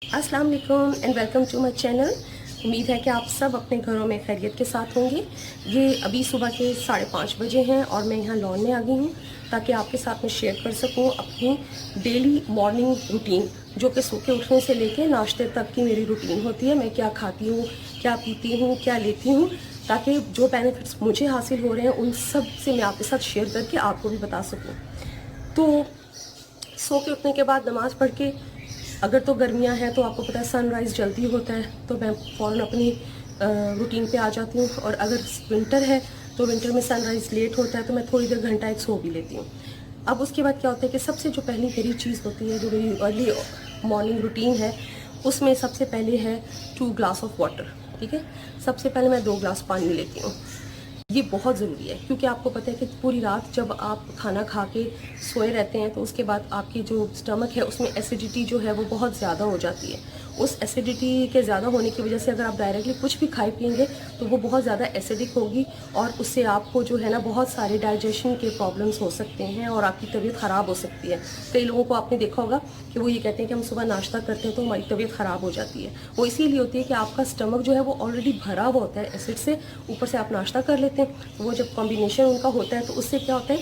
अस्सलाम वालेकुम and welcome to my channel. उम्मीद है कि आप सब अपने घरों में खैरियत के साथ होंगे। ये अभी सुबह के 5:30 बजे हैं और मैं यहाँ लॉन में आ गई हूँ ताकि आपके साथ में शेयर कर सकूँ अपनी डेली मॉर्निंग रूटीन, जो कि सो के उठने से लेके नाश्ते तक की मेरी रूटीन होती है। मैं क्या खाती हूँ, क्या पीती हूँ, क्या लेती हूँ, ताकि जो बेनिफिट्स मुझे हासिल हो रहे हैं उन सब से मैं आपके साथ शेयर करके आपको भी बता सकूँ। तो सो के उठने के बाद नमाज़ पढ़ के, अगर तो गर्मियां हैं तो आपको पता है सनराइज़ जल्दी होता है, तो मैं फ़ौरन अपनी रूटीन पे आ जाती हूँ। और अगर विंटर है तो विंटर में सनराइज़ लेट होता है तो मैं थोड़ी देर घंटा एक सो भी लेती हूँ। अब उसके बाद क्या होता है कि सबसे जो पहली मेरी चीज़ होती है, जो मेरी अर्ली मॉर्निंग रूटीन है, उसमें सबसे पहले है 2 ग्लास ऑफ वाटर। ठीक है, सबसे पहले मैं 2 ग्लास पानी लेती हूँ। ये बहुत ज़रूरी है क्योंकि आपको पता है कि पूरी रात जब आप खाना खा के सोए रहते हैं तो उसके बाद आपकी जो स्टमक है उसमें एसिडिटी जो है वो बहुत ज़्यादा हो जाती है। उस एसिडिटी के ज़्यादा होने की वजह से अगर आप डायरेक्टली कुछ भी खाए पिएंगे तो वो बहुत ज़्यादा एसिडिक होगी और उससे आपको जो है ना बहुत सारे डाइजेशन के प्रॉब्लम्स हो सकते हैं और आपकी तबीयत ख़राब हो सकती है। कई लोगों को आपने देखा होगा कि वो ये कहते हैं कि हम सुबह नाश्ता करते हैं तो हमारी तबीयत ख़राब हो जाती है। वो इसीलिए होती है कि आपका स्टमक जो है वो ऑलरेडी भरा हुआ होता है एसिड से, ऊपर से आप नाश्ता कर लेते हैं, तो वो जब कॉम्बिनेशन उनका होता है तो उससे क्या होता है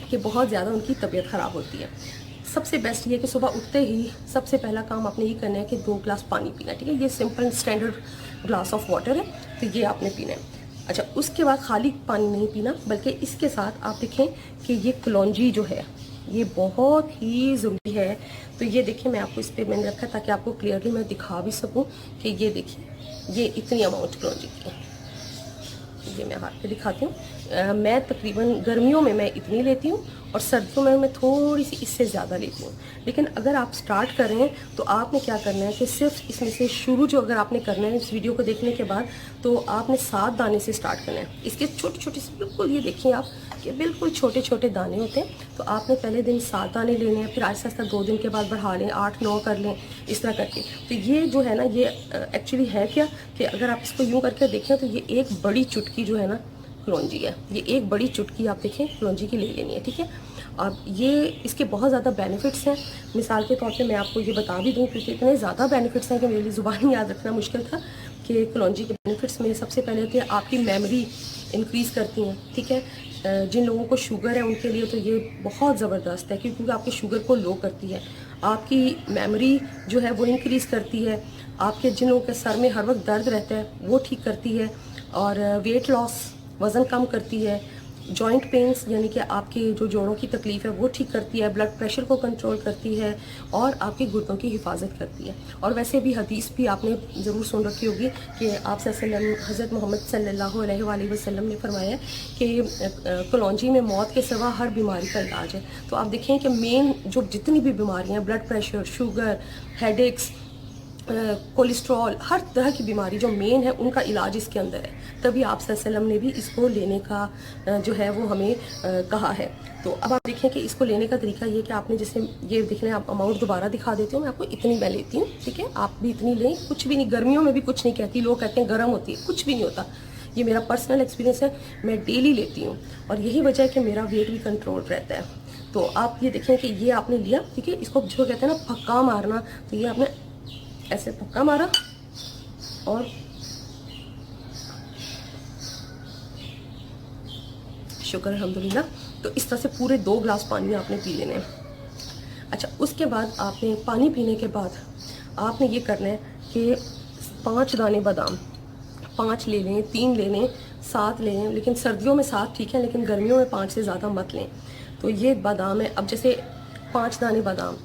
कि बहुत ज़्यादा उनकी तबीयत ख़राब होती है। सबसे बेस्ट ये कि सुबह उठते ही सबसे पहला काम आपने ये करना है कि 2 ग्लास पानी पीना है। ठीक है, ये simple standard glass of water है, तो ये आपने पीना है। अच्छा, उसके बाद खाली पानी नहीं पीना, बल्कि इसके साथ आप देखें कि ये कलौंजी जो है ये बहुत ही ज़रूरी है। तो ये देखिए, मैं आपको इस पर मैंने रखा है ताकि आपको क्लियरली मैं दिखा भी सकूँ कि ये देखिए, ये इतनी अमाउंट कलौंजी की है। ये मैं हाथ पे दिखाती हूँ। मैं तकरीबन गर्मियों में मैं इतनी लेती हूँ और सर्दियों में मैं थोड़ी सी इससे ज़्यादा लेती हूँ। लेकिन अगर आप स्टार्ट कर रहे हैं तो आपने क्या करना है कि सिर्फ इसमें से शुरू जो अगर आपने करना है इस वीडियो को देखने के बाद, तो आपने 7 दाने से स्टार्ट करना है। इसके छोटे छोटे से बिल्कुल, ये देखिए आप कि बिल्कुल छोटे छोटे दाने होते हैं। तो आपने पहले दिन 7 दाने लेने हैं, फिर आहिस्ता आहिस्ता 2 दिन के बाद बढ़ा लें, 8-9 कर लें, इस तरह करके। तो ये जो है ना, ये एक्चुअली है क्या कि अगर आप इसको यूँ करके देखें तो ये एक बड़ी चुटकी जो है ना कलौंजी है, ये एक बड़ी चुटकी आप देखें कलौंजी की ले लेनी है। ठीक है, अब ये इसके बहुत ज़्यादा बेनिफिट्स हैं। मिसाल के तौर पे मैं आपको ये बता भी दूं क्योंकि इतने ज़्यादा बेनिफिट्स हैं कि मेरी ज़ुबान याद रखना मुश्किल था कि कलौंजी के बेनिफिट्स में सबसे पहले होती है आपकी मेमोरी इंक्रीज़ करती हैं। ठीक है, जिन लोगों को शुगर है उनके लिए तो ये बहुत ज़बरदस्त है क्योंकि आपकी शुगर को लो करती है, आपकी मेमोरी जो है वो इंक्रीज़ करती है, आपके जिन लोगों के सर में हर वक्त दर्द रहता है वो ठीक करती है, और वेट लॉस, वज़न कम करती है, जॉइंट पेन्स यानी कि आपके जो जोड़ों की तकलीफ़ है वो ठीक करती है, ब्लड प्रेशर को कंट्रोल करती है और आपके गुर्दों की हिफाजत करती है। और वैसे भी हदीस भी आपने ज़रूर सुन रखी होगी कि आप हज़रत मोहम्मद सल्लल्लाहु अलैहि वसल्लम ने फरमाया कि कलौंजी में मौत के सिवा हर बीमारी का इलाज है। तो आप देखें कि मेन जो जितनी भी बीमारियाँ, blood pressure, sugar, headaches, cholesterol, हर तरह की बीमारी जो मेन है उनका इलाज इसके अंदर है। तभी आप सल्लल्लाहु अलैहि वसल्लम ने भी इसको लेने का जो है वो हमें कहा है। तो अब आप देखें कि इसको लेने का तरीका ये कि आपने जैसे ये देख लें, आप अमाउंट दोबारा दिखा देती हूँ मैं आपको, इतनी मैं लेती हूँ। ठीक है, आप भी इतनी लें, कुछ भी नहीं, गर्मियों में भी कुछ नहीं कहती, लोग कहते हैं गर्म होती है, कुछ भी नहीं होता। ये मेरा पर्सनल एक्सपीरियंस है, मैं डेली लेती हूँ और यही वजह है कि मेरा वेट भी कंट्रोल रहता है। तो आप ये देखें कि ये आपने लिया। ठीक है, इसको जो कहते हैं ना फक्का मारना, तो ये आपने ऐसे फक्का मारा और शुक्र अल्हम्दुलिल्लाह। तो इस तरह से पूरे 2 ग्लास पानी आपने पी लेने हैं। अच्छा, उसके बाद आपने पानी पीने के बाद आपने ये करना है कि 5 दाने बादाम, 5 ले लें, 3 ले लें, 7 ले लें, लेकिन सर्दियों में 7 ठीक है, लेकिन गर्मियों में 5 से ज़्यादा मत लें। तो ये बादाम है। अब जैसे 5 दाने बादाम,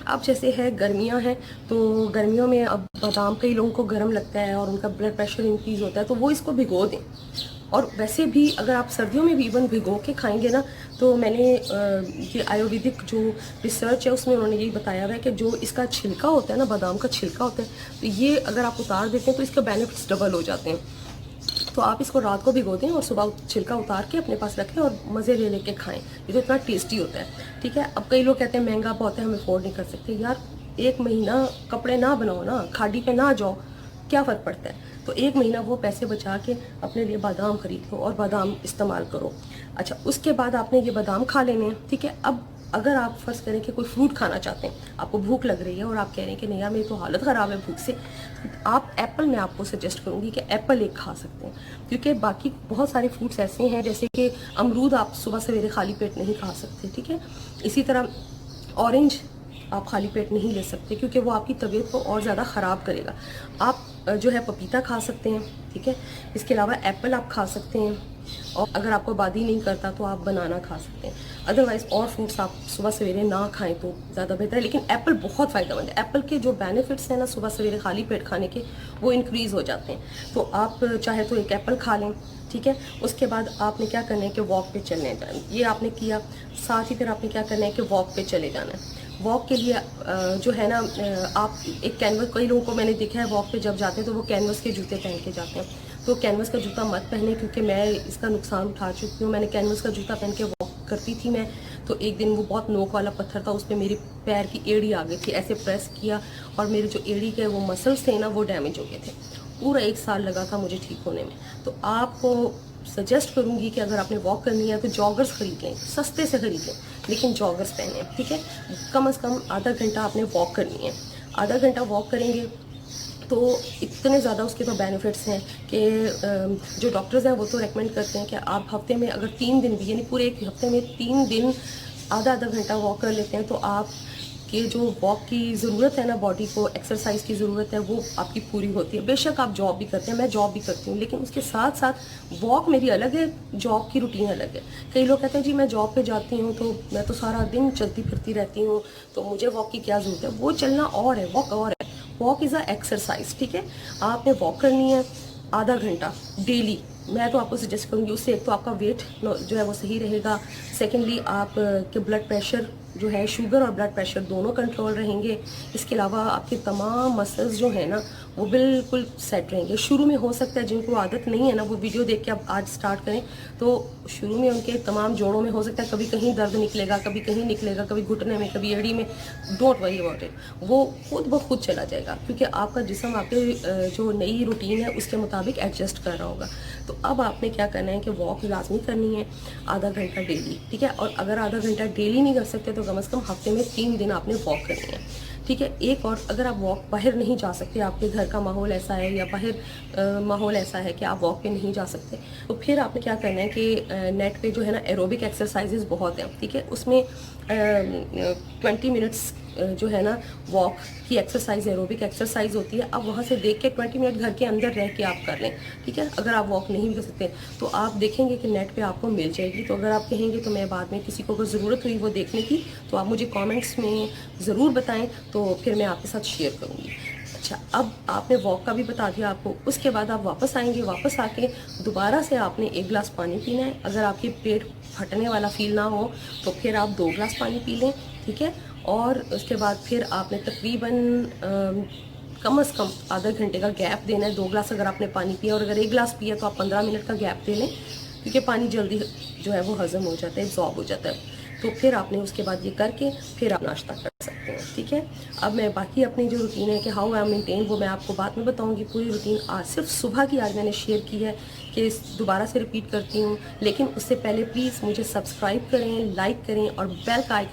अब जैसे है गर्मियां हैं तो गर्मियों में अब बादाम कई लोगों को गर्म लगता है और उनका ब्लड प्रेशर इंक्रीज़ होता है, तो वो इसको भिगो दें। और वैसे भी अगर आप सर्दियों में भी इवन भिगो के खाएंगे ना, तो मैंने ये आयुर्वेदिक जो रिसर्च है उसमें उन्होंने यही बताया हुआ है कि जो इसका छिलका होता है ना, बादाम का छिलका होता है, तो ये अगर आप उतार देते हैं तो इसके बेनिफिट्स डबल हो जाते हैं। तो आप इसको रात को भिगो दें और सुबह छिलका उतार के अपने पास रखें और मज़े ले लेके खाएं। ये तो इतना टेस्टी होता है। ठीक है, अब कई लोग कहते हैं महंगा बहुत है, हम अफोर्ड नहीं कर सकते। यार, 1 महीना कपड़े ना बनाओ ना, खाड़ी पे ना जाओ, क्या फ़र्क पड़ता है। तो 1 महीना वो पैसे बचा के अपने लिए बादाम खरीद लो और बादाम इस्तेमाल करो। अच्छा, उसके बाद आपने ये बादाम खा लेने हैं। ठीक है, अब अगर आप फ़र्ज़ करें कि कोई फ्रूट खाना चाहते हैं, आपको भूख लग रही है और आप कह रहे हैं कि नहीं यार मेरी तो हालत ख़राब है भूख से, आप एप्पल, मैं आपको सजेस्ट करूँगी कि एप्पल एक खा सकते हैं, क्योंकि बाकी बहुत सारे फ्रूट्स ऐसे हैं जैसे कि अमरूद आप सुबह सवेरे खाली पेट नहीं खा सकते, ठीक है। इसी तरह ऑरेंज आप खाली पेट नहीं ले सकते क्योंकि वो आपकी तबीयत को और ज़्यादा ख़राब करेगा। आप जो है पपीता खा सकते हैं, ठीक है। इसके अलावा एप्पल आप खा सकते हैं, और अगर आपको बादी नहीं करता तो आप बनाना खा सकते हैं। अदरवाइज़ और फ्रूट्स आप सुबह सवेरे ना खाएं तो ज़्यादा बेहतर है, लेकिन एप्पल बहुत फ़ायदेमंद है। एप्पल के जो बेनिफिट्स हैं ना सुबह सवेरे खाली पेट खाने के, वो इंक्रीज़ हो जाते हैं। तो आप चाहे तो एक एप्पल खा लें, ठीक है। उसके बाद आपने क्या करना है कि वॉक पे चलने जाना है, ये आपने किया। साथ ही फिर आपने क्या करना है कि वॉक पे चले जाना है। वॉक के लिए जो है ना आप एक कैनवस, कई लोगों को मैंने देखा है वॉक पे जब जाते हैं तो वो कैनवस के जूते पहन के जाते हैं, तो कैनवस का जूता मत पहने, क्योंकि मैं इसका नुकसान उठा चुकी हूँ। मैंने कैनवस का जूता पहन के वॉक करती थी मैं, तो एक दिन वो बहुत नोक वाला पत्थर था, उस पर मेरे पैर की एड़ी आ गई थी। ऐसे प्रेस किया और मेरे जो एड़ी के वो मसल्स थे ना वो डैमेज हो गए थे। पूरा 1 साल लगा था मुझे ठीक होने में। तो आपको सजेस्ट करूँगी कि अगर आपने वॉक करनी है तो जॉगर्स खरीद लें, सस्ते से खरीद लें, लेकिन जॉगर्स पहने, ठीक है। कम से कम आधा घंटा आपने वॉक करनी है। आधा घंटा वॉक करेंगे तो इतने ज़्यादा उसके तो बेनिफिट्स हैं कि जो डॉक्टर्स हैं वो तो रेकमेंड करते हैं कि आप हफ्ते में अगर 3 दिन भी, यानी पूरे एक हफ्ते में 3 दिन आधा आधा घंटा वॉक कर लेते हैं तो आप कि जो वॉक की ज़रूरत है ना, बॉडी को एक्सरसाइज की ज़रूरत है, वो आपकी पूरी होती है। बेशक आप जॉब भी करते हैं, मैं जॉब भी करती हूँ, लेकिन उसके साथ साथ वॉक मेरी अलग है, जॉब की रूटीन अलग है। कई लोग कहते हैं जी मैं जॉब पे जाती हूँ तो मैं तो सारा दिन चलती फिरती रहती हूँ, तो मुझे वॉक की क्या ज़रूरत है। वो चलना और है, वॉक और है। वॉक इज़ अ एक्सरसाइज, ठीक है। आपने वॉक करनी है आधा घंटा डेली। मैं तो आपको सजेस्ट करूँगी, उससे एक तो आपका वेट जो है वो सही रहेगा, सेकेंडली आप के ब्लड प्रेशर जो है, शुगर और ब्लड प्रेशर दोनों कंट्रोल रहेंगे। इसके अलावा आपके तमाम मसल्स जो है ना वो बिल्कुल सेट रहेंगे। शुरू में हो सकता है जिनको आदत नहीं है ना वो वीडियो देख के आप आज स्टार्ट करें, तो शुरू में उनके तमाम जोड़ों में हो सकता है कभी कहीं दर्द निकलेगा, कभी कहीं निकलेगा, कभी घुटने में, कभी एड़ी में। डोंट वरी अबाउट इट, वो खुद ब खुद चला जाएगा, क्योंकि आपका जिस्म आपके जो नई रूटीन है उसके मुताबिक एडजस्ट कर रहा होगा। तो अब आपने क्या करना है कि वॉक लाजमी करनी है आधा घंटा डेली, ठीक है। और अगर आधा घंटा डेली नहीं कर सकते तो कम से कम हफ्ते में 3 दिन आपने वॉक करनी है, ठीक है। एक और, अगर आप वॉक बाहर नहीं जा सकते, आपके घर का माहौल ऐसा है या बाहर माहौल ऐसा है कि आप वॉक पे नहीं जा सकते, तो फिर आपने क्या करना है कि नेट पे जो है ना एरोबिक एक्सरसाइजेज बहुत हैं, ठीक है। उसमें 20 मिनट्स जो है ना वॉक की एक्सरसाइज, एरोबिक एक्सरसाइज होती है। अब वहाँ से देख के 20 मिनट घर के अंदर रह के आप कर लें, ठीक है। अगर आप वॉक नहीं भी कर सकते तो आप देखेंगे कि नेट पे आपको मिल जाएगी। तो अगर आप कहेंगे तो मैं बाद में किसी को अगर ज़रूरत हुई वो देखने की, तो आप मुझे कमेंट्स में ज़रूर बताएं, तो फिर मैं आपके साथ शेयर करूँगी। अच्छा, अब आपने वॉक का भी बता दिया आपको। उसके बाद आप वापस आएंगे, वापस आके दोबारा से आपने 1 गिलास पानी पीना है। अगर आपके पेट फटने वाला फील ना हो तो फिर आप 2 गिलास पानी पी लें, ठीक है। और उसके बाद फिर आपने तकरीबन कम से कम आधा घंटे का गैप देना है। 2 गिलास अगर आपने पानी पिया, और अगर 1 गिलास पिया तो आप 15 मिनट का गैप दे लें, क्योंकि पानी जल्दी जो है वो हज़म हो जाता है, एब्जॉर्ब हो जाता है। तो फिर आपने उसके बाद ये करके फिर आप नाश्ता कर सकते हैं, ठीक है। अब मैं बाकी अपनी जो रूटीन है कि हाउ आई मेंटेन, वो मैं आपको बाद में बताऊंगी। पूरी रूटीन आज सिर्फ सुबह की आज मैंने शेयर की है, कि दोबारा से रिपीट करती हूँ। लेकिन उससे पहले प्लीज़ मुझे सब्सक्राइब करें, लाइक करें और बेल का आइकन